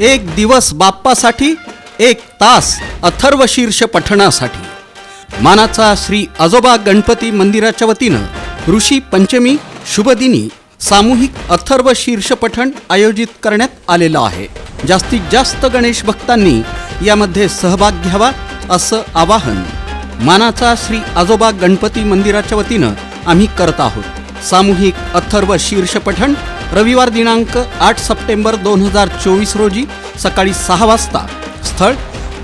एक दिवस बाप्पासाठी, एक तास अथर्व शीर्ष पठणासाठी मानाचा श्री आजोबा गणपती मंदिराच्या वतीनं ऋषी पंचमी शुभदिनी सामूहिक अथर्व शीर्ष पठण आयोजित करण्यात आलेलं आहे। जास्तीत जास्त गणेश भक्तांनी यामध्ये सहभाग घ्यावा असं आवाहन मानाचा श्री आजोबा गणपती मंदिराच्या वतीनं आम्ही करत आहोत। सामूहिक अथर्व शीर्ष पठण रविवार दिनांक 8 सप्टेंबर 2024 रोजी सकाळी 6 वाजता। स्थळ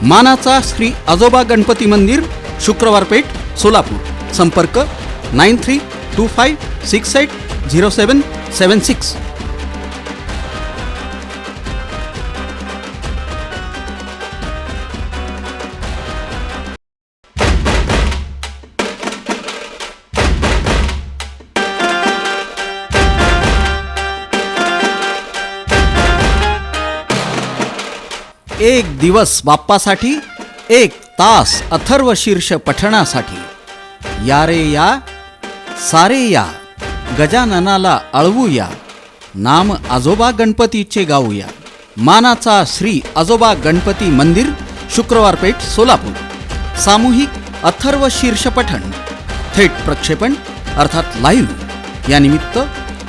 मानाचा श्री आजोबा गणपती मंदिर, शुक्रवार पेठ, सोलापूर। संपर्क 9325680776। एक दिवस बाप्पासाठी, एक तास अथर्व शीर्ष पठणासाठी या रे या, सारे या, गजाननाला अळवूया, नाम आजोबा गणपतीचे गाऊया। मानाचा श्री आजोबा गणपती मंदिर, शुक्रवार पेठ, सोलापूर। सामूहिक अथर्व शीर्ष पठण थेट प्रक्षेपण अर्थात लाईव्ह। या निमित्त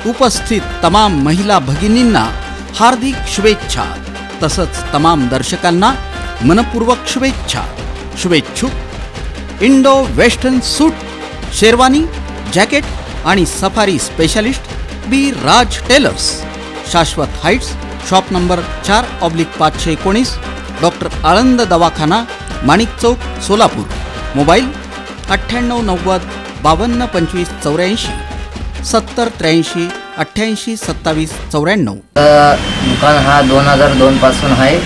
उपस्थित तमाम महिला भगिनींना हार्दिक शुभेच्छा, तसंच तमाम दर्शकांना मनपूर्वक शुभेच्छा। शुभेच्छुक इंडो वेस्टर्न सूट, शेरवानी, जॅकेट आणि सफारी स्पेशलिस्ट बी राज टेलर्स, शाश्वत Heights, shop number 4/519, doctor Aland दवाखाना, माणिक चौक, सोलापूर। मोबाईल 9890 52 25 84 70 83 88 27 94। दुकान हा 2002 पासून आहे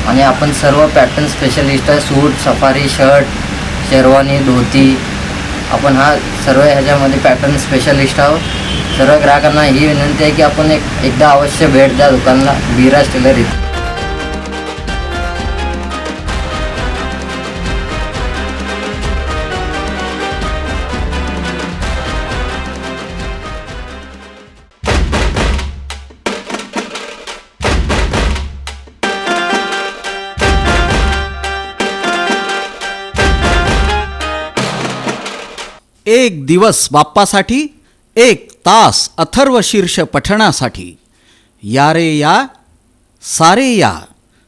आणि आपण सर्व पॅटर्न स्पेशलिस्ट आहे। सूट, सफारी, शर्ट, शेरवानी, धोती, आपण हा सर्व ह्याच्यामध्ये पॅटर्न स्पेशलिस्ट आहोत। सर्व ग्राहकांना ही विनंती आहे की आपण एकदा अवश्य भेट द्या दुकानाला, बिराज टेलर इथे। एक दिवस बाप्पासाठी, एक तास अथर्व शीर्ष पठणासाठी या रे या, सारे या,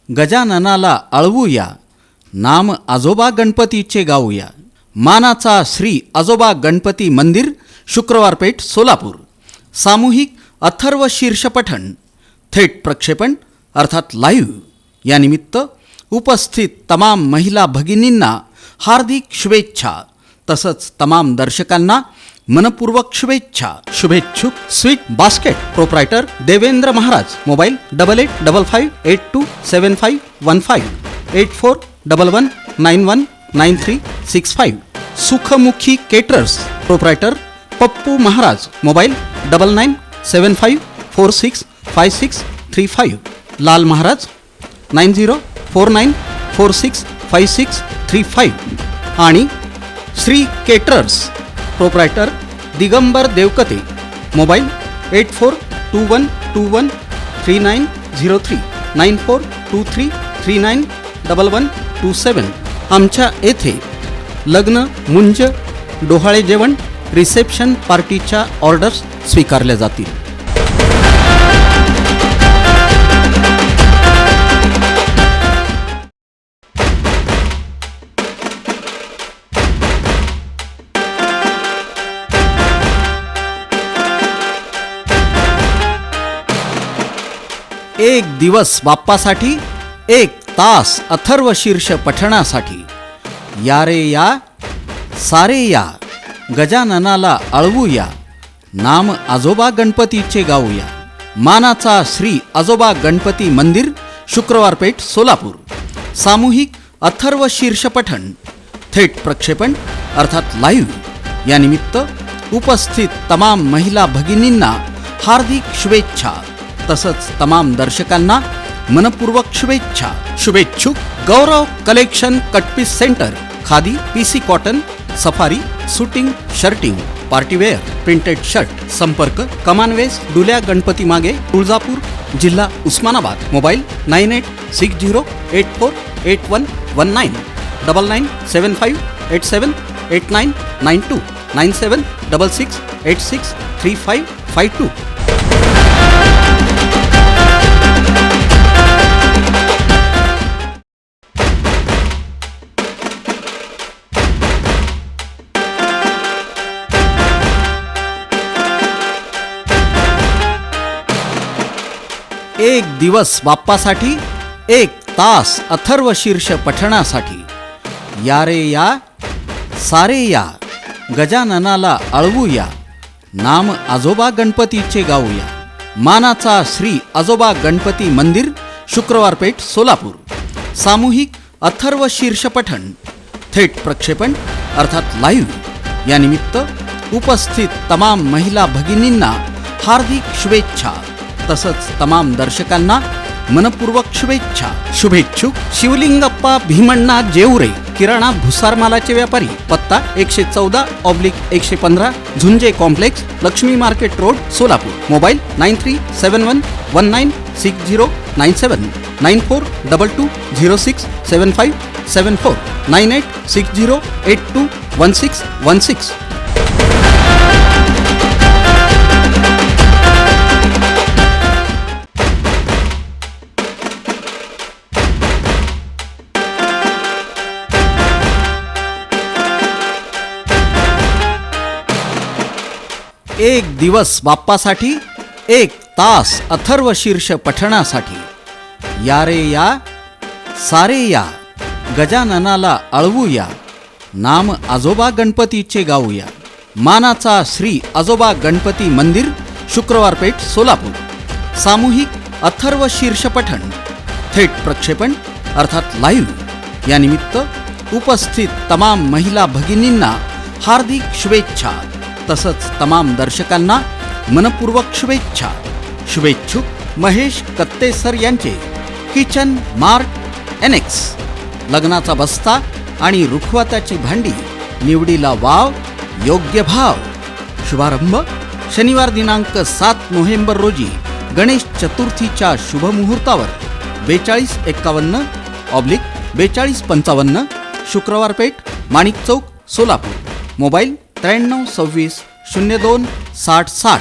गजाननाला अळवूया, नाम आजोबा गणपतीचे गाऊया। मानाचा श्री आजोबा गणपती मंदिर, शुक्रवार पेठ, सोलापूर। सामूहिक अथर्व शीर्ष पठण थेट प्रक्षेपण अर्थात लाईव्ह। या निमित्त उपस्थित तमाम महिला भगिनींना हार्दिक शुभेच्छा, तसंच तमाम दर्शकांना मनपूर्वक शुभेच्छा। शुभेच्छुक sweet basket, proprietor Devendra Maharaj. Mobile 8855827515 8411919365। Sukhmukhi caterers, proprietor Pappu Maharaj. Mobile 9975465635। Lal Maharaj 9049465635 आणि Shri caterers, proprietor Digambar Devkate. Mobile 8421213903 9423391127। आमच्या येथे लग्न, मुंज, डोहाळे जेवण, रिसेप्शन पार्टीच्या ऑर्डर्स स्वीकारल्या जातील। एक दिवस बाप्पासाठी, एक तास अथर्व शीर्ष पठणासाठी या रे या, सारे या, गजाननाला अळवूया, नाम आजोबा गणपतीचे गाऊया। मानाचा श्री आजोबा गणपती मंदिर, शुक्रवार पेठ, सोलापूर। सामूहिक अथर्व शीर्ष पठण थेट प्रक्षेपण अर्थात लाईव्ह। या निमित्त उपस्थित तमाम महिला भगिनींना हार्दिक शुभेच्छा, तसंच तमाम दर्शकांना मनपूर्वक शुभेच्छा। शुभेच्छुक Gaurav collection cut piece centre, khadi, PC cotton, safari, shooting, shirting, partywear, printed shirt. संपर्क कमानवेस, डुल्या गणपती मागे, तुळजापूर, जिल्हा उस्मानाबाद. मोबाईल 9860848119 9975878992 9766863552. एक दिवस बाप्पासाठी, एक तास अथर्व शीर्ष पठणासाठी. या रे या, सारे या, गजाननाला अळवूया, नाम आजोबा गणपतीचे गाऊया. मानाचा श्री आजोबा गणपती मंदिर, शुक्रवार पेठ, सोलापूर. सामूहिक अथर्व शीर्ष पठण, थेट प्रक्षेपण अर्थात लाईव्ह. या निमित्त उपस्थित तमाम महिला भगिनींना हार्दिक शुभेच्छा. तसंच तमाम दर्शकांना मनपूर्वक शुभेच्छा. शुभेच्छुक शिवलिंगप्पा भीमण्णा जेवरे, किराणा भुसार मालाचे व्यापारी. पत्ता 114/115 Jhunje complex, Lakshmi market road, Solapur. Mobile 9371196097 9422067574 9860821616. एक दिवस बाप्पासाठी, एक तास अथर्व शीर्ष पठणासाठी. या रे या, सारे या, गजाननाला अळवूया, नाम आजोबा गणपतीचे गाऊया. मानाचा श्री आजोबा गणपती मंदिर, शुक्रवार पेठ, सोलापूर. सामूहिक अथर्व शीर्ष पठण, थेट प्रक्षेपण अर्थात लाईव्ह. या निमित्त उपस्थित तमाम महिला भगिनींना हार्दिक शुभेच्छा. तसंच तमाम दर्शकांना मनपूर्वक शुभेच्छा. शुभेच्छुक महेश कत्ते सर यांचे किचन मार्ट NX. लग्नाचा बस्ता आणि रुखवाताची भांडी, निवडीला वाव, योग्य भाव. शुभारंभ शनिवार दिनांक 7 नोव्हेंबर रोजी गणेश चतुर्थीच्या शुभमुहूर्तावर 4251/4255 शुक्रवार पेठ, माणिक चौक, सोलापूर. मोबाईल 9326026060.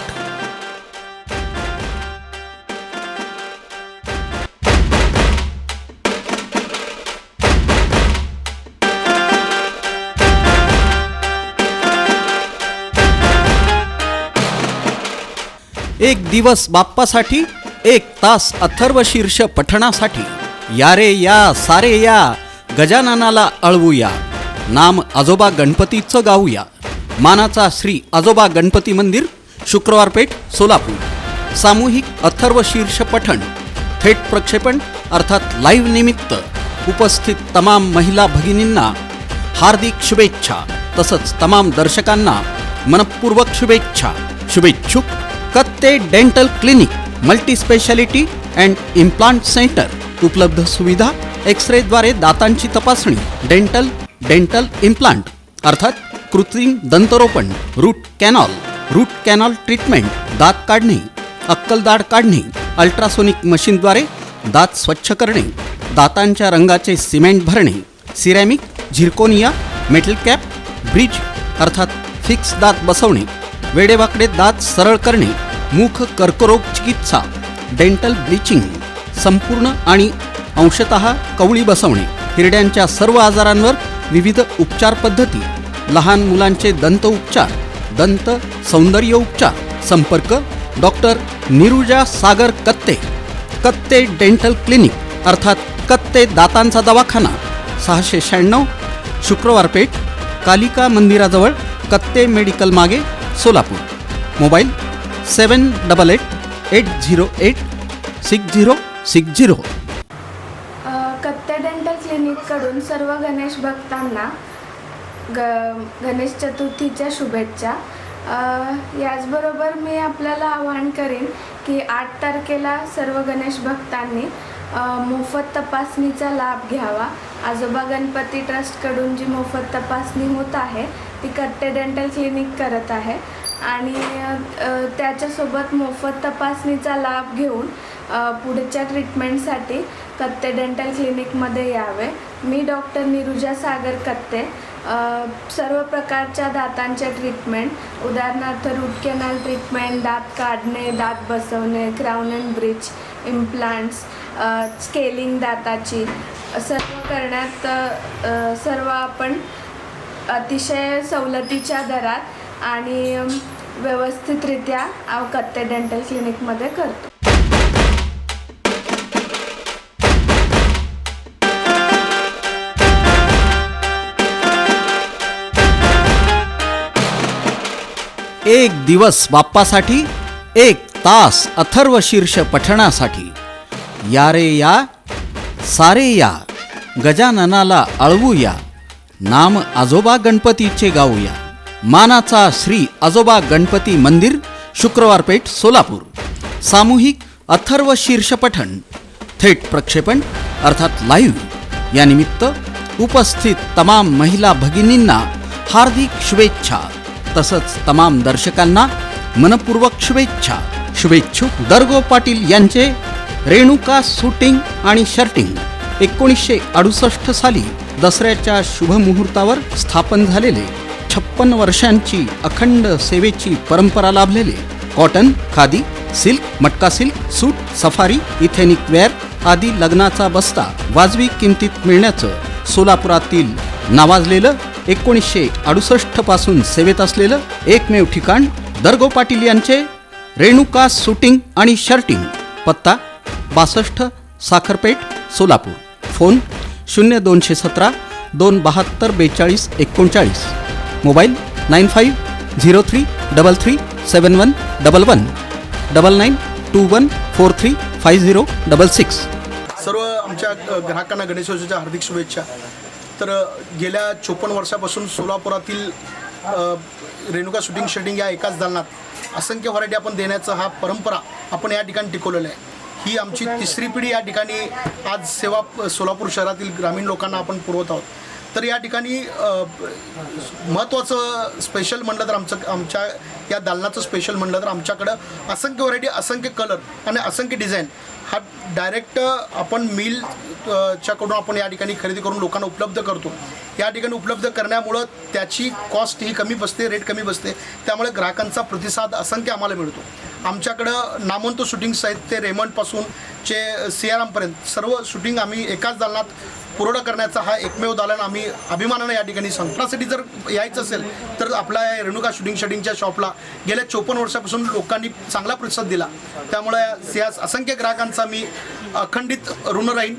एक दिवस बाप्पासाठी, एक तास अथर्व शीर्ष पठणासाठी. या रे या, सारे या, गजाननाला अळवूया, नाम आजोबा गणपतीचं गाऊया. मानाचा श्री आजोबा गणपती मंदिर, शुक्रवार पेठ, सोलापूर. सामूहिक अथर्व शीर्ष पठण, थेट प्रक्षेपण अर्थात लाईव्ह निमित्त उपस्थित तमाम महिला भगिनींना हार्दिक शुभेच्छा. तसंच तमाम दर्शकांना मनपूर्वक शुभेच्छा. शुभेच्छुक कत्ते dental clinic, multi speciality and implant centre. उपलब्ध सुविधा: एक्सरेद्वारे दातांची तपासणी, डेंटल इम्प्लांट अर्थात कृत्रिम दंतरोपण, रूट कॅनॉल ट्रीटमेंट, दात काढणे, अक्कलदाढ काढणे, अल्ट्रासोनिक मशीनद्वारे दात स्वच्छ करणे, दातांच्या रंगाचे सिमेंट भरणे, ceramic, zirconia, metal cap, bridge अर्थात फिक्स दात बसवणे, वेडेवाकडे दात सरळ करणे, मुख कर्करोग चिकित्सा, डेंटल ब्लिचिंग, संपूर्ण आणि अंशतः कवळी बसवणे, हिरड्यांच्या सर्व आजारांवर विविध उपचार पद्धती, लहान मुलांचे दंत उपचार, दंत सौंदर्य उपचार. संपर्क: डॉक्टर निरुजा सागर कत्ते डेंटल क्लिनिक अर्थात कत्ते दातांचा दवाखाना, 696 शुक्रवार पेठ, कालिका मंदिराजवळ, कत्ते मेडिकल मागे, सोलापूर. मोबाईल 7888086060. कत्ते डेंटल क्लिनिककडून सर्व गणेश भक्तांना गणेश चतुर्थीच्या शुभेच्छा. याचबरोबर मी आपल्याला आवाहन करेन की 8 तारखेला सर्व गणेश भक्तांनी मोफत तपासणीचा लाभ घ्यावा. आजोबा गणपती ट्रस्टकडून जी मोफत तपासणी होत आहे ती कत्ते डेंटल क्लिनिक करत आहे आणि त्याच्यासोबत मोफत तपासणीचा लाभ घेऊन पुढच्या ट्रीटमेंटसाठी कत्ते डेंटल क्लिनिकमध्ये यावे. मी डॉक्टर निरुजा सागर कत्ते सर्व प्रकारच्या दातांच्या ट्रीटमेंट, उदाहरणार्थ रूट कॅनल ट्रीटमेंट, दात काढणे, दात बसवणे, crown and bridge, implants, scaling दाताची सर्व करण्यात सर्व आपण अतिशय सवलतीच्या दरात आणि व्यवस्थितरित्या कत्ते डेंटल क्लिनिकमध्ये करतो. एक दिवस बाप्पासाठी, एक तास अथर्व शीर्ष पठणासाठी या रे या, सारे या, गजाननाला अळवूया, नाम आजोबा गणपतीचे गाऊया. मानाचा श्री आजोबा गणपती मंदिर, शुक्रवार पेठ, सोलापूर. सामूहिक अथर्व शीर्ष पठण, थेट प्रक्षेपण अर्थात लाईव्ह. या निमित्त उपस्थित तमाम महिला भगिनींना हार्दिक शुभेच्छा. तसंच तमाम दर्शकांना मनपूर्वक शुभेच्छा. शुभेच्छुक दर्गो पाटील यांचे रेणुका शूटिंग आणि शर्टिंग 1968 साली दसऱ्याच्या शुभमुहूर्तावर स्थापन झालेले 56 वर्षांची अखंड सेवेची परंपरा लाभलेले कॉटन, खादी, सिल्क, मटका सिल्क, सूट, सफारी, इथेनिक वेअर आदी लग्नाचा बस्ता वाजवी किमतीत मिळण्याचं सोलापुरातील नावाजलेलं 1968 पासून सेवेत असलेलं एकमेव ठिकाण दर्गो पाटील यांचे रेणुका शूटिंग आणि शर्टिंग. पत्ता 62 साखरपेठ, सोलापूर. फोन 0217 272 42 39. मोबाईल 9503337111 9921435066. सर्व आमच्या ग्राहकांना गणेशोत्सवाच्या हार्दिक शुभेच्छा. तर गेल्या 54 वर्षापासून सोलापुरातील रेणुका शूटिंग शर्टिंग या एकाच दालनात असंख्य व्हरायटी आपण देण्याचा हा परंपरा आपण या ठिकाणी टिकवलेला आहे. ही आमची तिसरी पिढी या ठिकाणी आज सेवा सोलापूर शहरातील ग्रामीण लोकांना आपण पुरवत आहोत. तर या ठिकाणी महत्त्वाचं स्पेशल म्हणलं तर आमच्या या दालनाचं स्पेशल म्हणलं तर आमच्याकडं असंख्य व्हरायटी, असंख्य कलर आणि असंख्य डिझाईन हा डायरेक्ट आपण मिलच्याकडून आपण या ठिकाणी खरेदी करून लोकांना उपलब्ध करतो. या ठिकाणी उपलब्ध करण्यामुळं त्याची कॉस्ट ही कमी बसते, रेट कमी बसते. त्यामुळे ग्राहकांचा प्रतिसाद असंख्य आम्हाला मिळतो. आमच्याकडं नामवंत शूटिंग्स आहेत, ते रेमंडपासून चे सियारामपर्यंत सर्व शूटिंग आम्ही एकाच दालनात पुरवठा करण्याचा हा एकमेव दालन आम्ही अभिमानानं या ठिकाणी संपण्यासाठी जर यायचं असेल तर आपल्या या रेणुका शूटिंग शर्टिंगच्या शॉपला गेल्या 54 वर्षापासून लोकांनी चांगला प्रतिसाद दिला. त्यामुळे या असंख्य ग्राहकांचा मी अखंडित ऋण राहीन.